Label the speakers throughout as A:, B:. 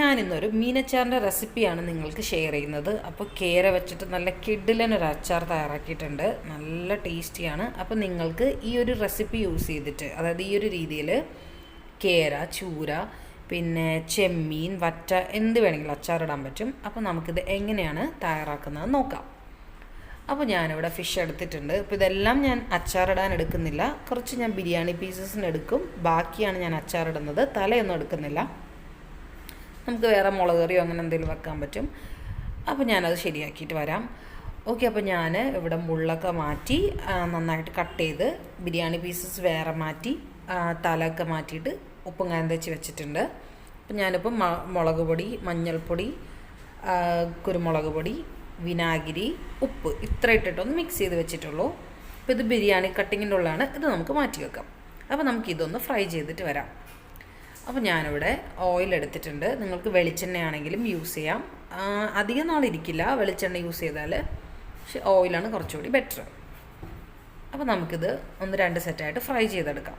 A: ഞാനിന്നൊരു മീനച്ചാറിൻ്റെ റെസിപ്പിയാണ് നിങ്ങൾക്ക് ഷെയർ ചെയ്യുന്നത്. അപ്പോൾ കേര വെച്ചിട്ട് നല്ല കിഡിലനൊരു അച്ചാർ തയ്യാറാക്കിയിട്ടുണ്ട്. നല്ല ടേസ്റ്റിയാണ്. അപ്പോൾ നിങ്ങൾക്ക് ഈ ഒരു റെസിപ്പി യൂസ് ചെയ്തിട്ട്, അതായത് ഈ ഒരു രീതിയിൽ കേര, ചൂര, പിന്നെ ചെമ്മീൻ, വറ്റ എന്ത് വേണമെങ്കിലും അച്ചാറിടാൻ പറ്റും. അപ്പോൾ നമുക്കിത് എങ്ങനെയാണ് തയ്യാറാക്കുന്നത് നോക്കാം. അപ്പോൾ ഞാനിവിടെ ഫിഷ് എടുത്തിട്ടുണ്ട്. അപ്പോൾ ഇതെല്ലാം ഞാൻ അച്ചാറിടാൻ എടുക്കുന്നില്ല. കുറച്ച് ഞാൻ ബിരിയാണി പീസസിന് എടുക്കും. ബാക്കിയാണ് ഞാൻ അച്ചാറിടുന്നത്. തലയൊന്നും എടുക്കുന്നില്ല. നമുക്ക് വേറെ മുളക് കറിയോ അങ്ങനെ എന്തെങ്കിലും വെക്കാൻ പറ്റും. അപ്പോൾ ഞാനത് ശരിയാക്കിയിട്ട് വരാം. ഓക്കെ, അപ്പോൾ ഞാൻ ഇവിടെ മുള്ളൊക്കെ മാറ്റി നന്നായിട്ട് കട്ട് ചെയ്ത് ബിരിയാണി പീസസ് വേറെ മാറ്റി തലയൊക്കെ മാറ്റിയിട്ട് ഉപ്പും കായം തേച്ച് വെച്ചിട്ടുണ്ട്. അപ്പോൾ ഞാനിപ്പോൾ മുളക് പൊടി, മഞ്ഞൾപ്പൊടി, കുരുമുളക് പൊടി, വിനാഗിരി, ഉപ്പ് ഇത്ര ഇട്ടിട്ടൊന്ന് മിക്സ് ചെയ്ത് വെച്ചിട്ടുള്ളൂ. അപ്പോൾ ഇത് ബിരിയാണി കട്ടിങ്ങിൻ്റെ ഉള്ളതാണ്. ഇത് നമുക്ക് മാറ്റി വെക്കാം. അപ്പോൾ നമുക്കിതൊന്ന് ഫ്രൈ ചെയ്തിട്ട് വരാം. അപ്പോൾ ഞാനിവിടെ ഓയിൽ എടുത്തിട്ടുണ്ട്. നിങ്ങൾക്ക് വെളിച്ചെണ്ണയാണെങ്കിലും യൂസ് ചെയ്യാം. അധികം നാളിരിക്കില്ല വെളിച്ചെണ്ണ യൂസ് ചെയ്താൽ, പക്ഷെ ഓയിലാണ് കുറച്ചുകൂടി ബെറ്റർ. അപ്പോൾ നമുക്കിത് ഒന്ന് 2 സെറ്റായിട്ട് ഫ്രൈ ചെയ്തെടുക്കാം.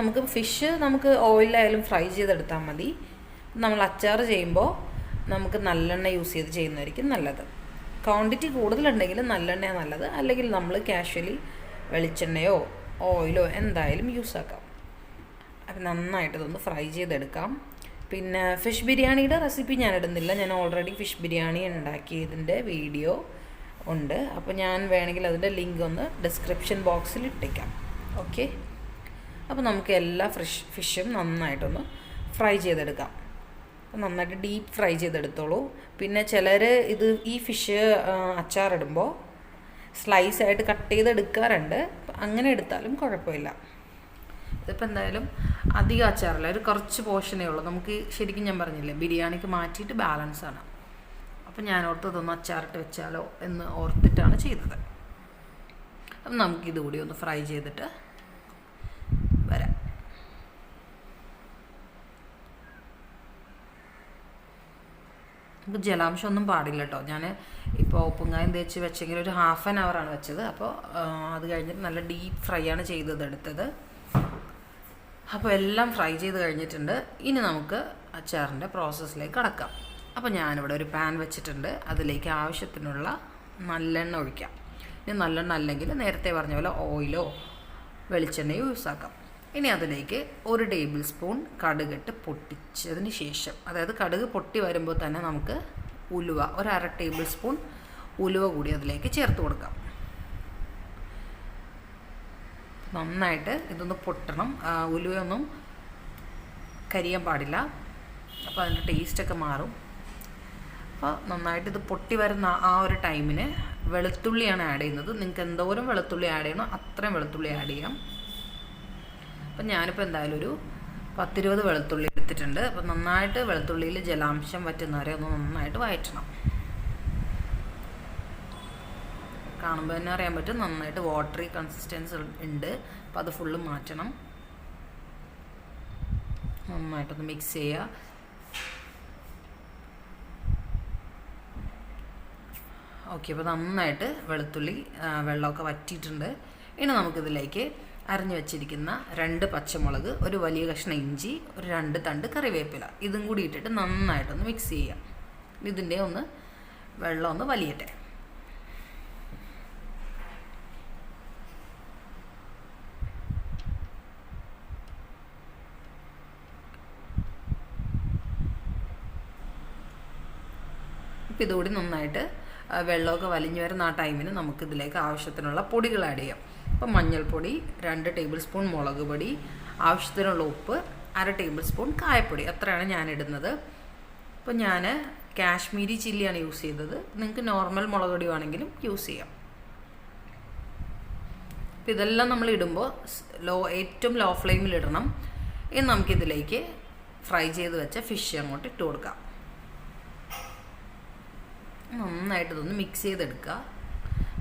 A: നമുക്ക് ഫിഷ് നമുക്ക് ഓയിലായാലും ഫ്രൈ ചെയ്തെടുത്താൽ മതി. നമ്മൾ അച്ചാർ ചെയ്യുമ്പോൾ നമുക്ക് നല്ലെണ്ണ യൂസ് ചെയ്ത് ചെയ്യുന്നതായിരിക്കും നല്ലത്. ക്വാണ്ടിറ്റി കൂടുതലുണ്ടെങ്കിൽ നല്ലെണ്ണയാണ് നല്ലത്. അല്ലെങ്കിൽ നമ്മൾ കാഷ്വലി വെളിച്ചെണ്ണയോ ഓയിലോ എന്തായാലും യൂസ് ആക്കാം. അപ്പം നന്നായിട്ട് ഇതൊന്ന് ഫ്രൈ ചെയ്തെടുക്കാം. പിന്നെ ഫിഷ് ബിരിയാണിയുടെ റെസിപ്പി ഞാൻ ഇടുന്നില്ല. ഞാൻ ഓൾറെഡി ഫിഷ് ബിരിയാണി ഉണ്ടാക്കിയതിൻ്റെ വീഡിയോ ഉണ്ട്. അപ്പോൾ ഞാൻ വേണമെങ്കിൽ അതിൻ്റെ ലിങ്ക് ഒന്ന് ഡിസ്ക്രിപ്ഷൻ ബോക്സിൽ ഇട്ടേക്കാം. ഓക്കെ, അപ്പോൾ നമുക്ക് എല്ലാ ഫിഷും നന്നായിട്ടൊന്ന് ഫ്രൈ ചെയ്തെടുക്കാം. നന്നായിട്ട് ഡീപ്പ് ഫ്രൈ ചെയ്തെടുത്തോളൂ. പിന്നെ ചിലർ ഈ ഫിഷ് അച്ചാറിടുമ്പോൾ സ്ലൈസായിട്ട് കട്ട് ചെയ്തെടുക്കാറുണ്ട്. അങ്ങനെ എടുത്താലും കുഴപ്പമില്ല. ഇതിപ്പോൾ എന്തായാലും അധികം അച്ചാറില്ല, ഒരു കുറച്ച് പോർഷനേ ഉള്ളൂ. നമുക്ക് ശരിക്കും ഞാൻ പറഞ്ഞില്ലേ, ബിരിയാണിക്ക് മാറ്റിയിട്ട് ബാലൻസാണ്. അപ്പം ഞാൻ ഓർത്തതൊന്ന് അച്ചാറിട്ട് വെച്ചാലോ എന്ന് ഓർത്തിട്ടാണ് ചെയ്തത്. അപ്പം നമുക്കിതുകൂടി ഒന്ന് ഫ്രൈ ചെയ്തിട്ട് വരാം. നമുക്ക് ജലാംശമൊന്നും പാടില്ല കേട്ടോ. ഞാൻ ഇപ്പോൾ ഉപ്പുങ്കായം തേച്ച് വെച്ചെങ്കിൽ ഒരു 1/2 an hour വെച്ചത്. അപ്പോൾ അത് കഴിഞ്ഞിട്ട് നല്ല ഡീപ്പ് ഫ്രൈ ആണ് എടുത്തത്. അപ്പോൾ എല്ലാം ഫ്രൈ ചെയ്ത് കഴിഞ്ഞിട്ടുണ്ട്. ഇനി നമുക്ക് അച്ചാറിൻ്റെ പ്രോസസ്സിലേക്ക് കടക്കാം. അപ്പോൾ ഞാനിവിടെ ഒരു പാൻ വെച്ചിട്ടുണ്ട്. അതിലേക്ക് ആവശ്യത്തിനുള്ള നല്ലെണ്ണ ഒഴിക്കാം. ഇനി നല്ലെണ്ണ അല്ലെങ്കിൽ നേരത്തെ പറഞ്ഞ പോലെ ഓയിലോ വെളിച്ചെണ്ണയോ യൂസ് ആക്കാം. ഇനി അതിലേക്ക് 1 ടേബിൾ സ്പൂൺ കടുകിട്ട് പൊട്ടിച്ചതിന് ശേഷം, അതായത് കടുക് പൊട്ടി വരുമ്പോൾ തന്നെ നമുക്ക് ഉലുവ 1/2 ടേബിൾ സ്പൂൺ ഉലുവ കൂടി അതിലേക്ക് ചേർത്ത് കൊടുക്കാം. നന്നായിട്ട് ഇതൊന്ന് പൊട്ടണം. ഉലുവയൊന്നും കരിയാൻ പാടില്ല. അപ്പോൾ അതിൻ്റെ ടേസ്റ്റൊക്കെ മാറും. അപ്പോൾ നന്നായിട്ട് ഇത് പൊട്ടി വരുന്ന ആ ഒരു ടൈമിന് വെളുത്തുള്ളിയാണ് ആഡ് ചെയ്യുന്നത്. നിങ്ങൾക്ക് എന്തോരം വെളുത്തുള്ളി ആഡ് ചെയ്യണോ അത്രയും വെളുത്തുള്ളി ആഡ് ചെയ്യാം. അപ്പം ഞാനിപ്പോൾ എന്തായാലും ഒരു 10-20 വെളുത്തുള്ളി എടുത്തിട്ടുണ്ട്. അപ്പോൾ നന്നായിട്ട് വെളുത്തുള്ളിയിൽ ജലാംശം വറ്റുന്നവരെ ഒന്ന് നന്നായിട്ട് വഴറ്റണം. കാണുമ്പോൾ തന്നെ അറിയാൻ പറ്റും നന്നായിട്ട് വാട്ടറി കൺസിസ്റ്റൻസി ഉണ്ട്. അപ്പോൾ അത് ഫുള്ള് മാറ്റണം. നന്നായിട്ടൊന്ന് മിക്സ് ചെയ്യുക. ഓക്കെ, അപ്പോൾ നന്നായിട്ട് വെളുത്തുള്ളി വെള്ളമൊക്കെ വറ്റിയിട്ടുണ്ട്. ഇനി നമുക്കിതിലേക്ക് അരിഞ്ഞു വെച്ചിരിക്കുന്ന 2 പച്ചമുളക്, ഒരു വലിയ കഷ്ണം ഇഞ്ചി, ഒരു 2 തണ്ട് കറിവേപ്പില ഇതും കൂടി ഇട്ടിട്ട് നന്നായിട്ടൊന്ന് മിക്സ് ചെയ്യാം. ഇതിൻ്റെ ഒന്ന് വെള്ളം ഒന്ന് വലിയട്ടെ. ഇപ്പം ഇതുകൂടി നന്നായിട്ട് വെള്ളമൊക്കെ വലിഞ്ഞു വരുന്ന ആ ടൈമിന് നമുക്കിതിലേക്ക് ആവശ്യത്തിനുള്ള പൊടികൾ ആഡ് ചെയ്യാം. ഇപ്പം മഞ്ഞൾപ്പൊടി, 2 ടേബിൾ സ്പൂൺ മുളക് പൊടി, ആവശ്യത്തിനുള്ള ഉപ്പ്, 1/2 ടേബിൾ സ്പൂൺ കായപ്പൊടി, അത്രയാണ് ഞാൻ ഇടുന്നത്. അപ്പോൾ ഞാൻ കാശ്മീരി ചില്ലിയാണ് യൂസ് ചെയ്തത്. നിങ്ങൾക്ക് നോർമൽ മുളക് പൊടി ആണെങ്കിലും യൂസ് ചെയ്യാം. അപ്പോൾ ഇതെല്ലാം നമ്മൾ ഇടുമ്പോൾ ഏറ്റവും ലോ ഫ്ലെയിമിൽ ഇടണം. ഇനി നമുക്കിതിലേക്ക് ഫ്രൈ ചെയ്ത് വെച്ച ഫിഷ് അങ്ങോട്ട് ഇട്ട് കൊടുക്കാം. നന്നായിട്ട് ഇതൊന്ന് മിക്സ് ചെയ്തെടുക്കുക.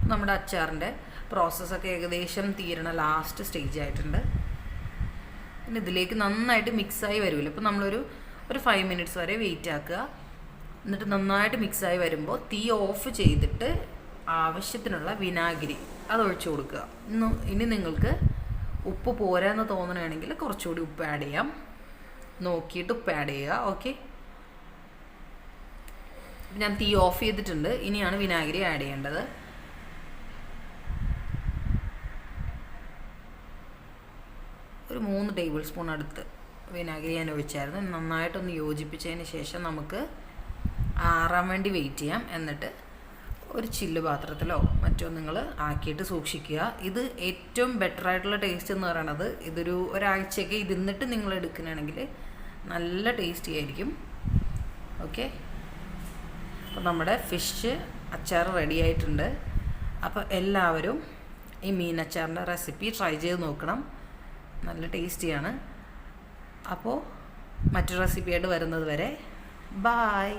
A: നമ്മുടെ അച്ചാറിൻ്റെ പ്രോസസ്സൊക്കെ ഏകദേശം തീരണ ലാസ്റ്റ് സ്റ്റേജ് ആയിട്ടുണ്ട്. പിന്നെ ഇതിലേക്ക് നന്നായിട്ട് മിക്സായി വരുമല്ലോ. ഇപ്പോൾ നമ്മളൊരു 5 minutes വരെ വെയിറ്റ് ആക്കുക. എന്നിട്ട് നന്നായിട്ട് മിക്സായി വരുമ്പോൾ തീ ഓഫ് ചെയ്തിട്ട് ആവശ്യത്തിനുള്ള വിനാഗിരി അത് ഒഴിച്ചു കൊടുക്കുക. ഇനി നിങ്ങൾക്ക് ഉപ്പ് പോരാന്ന് തോന്നണമെങ്കിൽ കുറച്ചുകൂടി ഉപ്പ് ആഡ് ചെയ്യാം. നോക്കിയിട്ട് ഉപ്പ് ആഡ് ചെയ്യുക. ഓക്കെ, ഞാൻ തീ ഓഫ് ചെയ്തിട്ടുണ്ട്. ഇനിയാണ് വിനാഗിരി ആഡ് ചെയ്യേണ്ടത്. ഒരു 3 ടേബിൾ സ്പൂൺ അടുത്ത് വിനാഗിരി ഞാൻ ഒഴിച്ചായിരുന്നു. നന്നായിട്ടൊന്ന് യോജിപ്പിച്ചതിന് ശേഷം നമുക്ക് ആറാൻ വേണ്ടി വെയിറ്റ് ചെയ്യാം. എന്നിട്ട് ഒരു ചില്ല് പാത്രത്തിലോ മറ്റോ നിങ്ങൾ ആക്കിയിട്ട് സൂക്ഷിക്കുക. ഇത് ഏറ്റവും ബെറ്റർ ആയിട്ടുള്ള ടേസ്റ്റ് എന്ന് പറയുന്നത് ഇതൊരു ഒരാഴ്ചയൊക്കെ ഇരുന്നിട്ട് നിങ്ങൾ എടുക്കുകയാണെങ്കിൽ നല്ല ടേസ്റ്റി ആയിരിക്കും. ഓക്കെ, അപ്പോൾ നമ്മുടെ ഫിഷ് അച്ചാർ റെഡി ആയിട്ടുണ്ട്. അപ്പോൾ എല്ലാവരും ഈ മീൻ അച്ചാറിൻ്റെ റെസിപ്പി ട്രൈ ചെയ്ത് നോക്കണം. നല്ല ടേസ്റ്റിയാണ്. അപ്പോൾ മറ്റൊരു റെസിപ്പിയായിട്ട് വരുന്നത് വരെ ബായ്.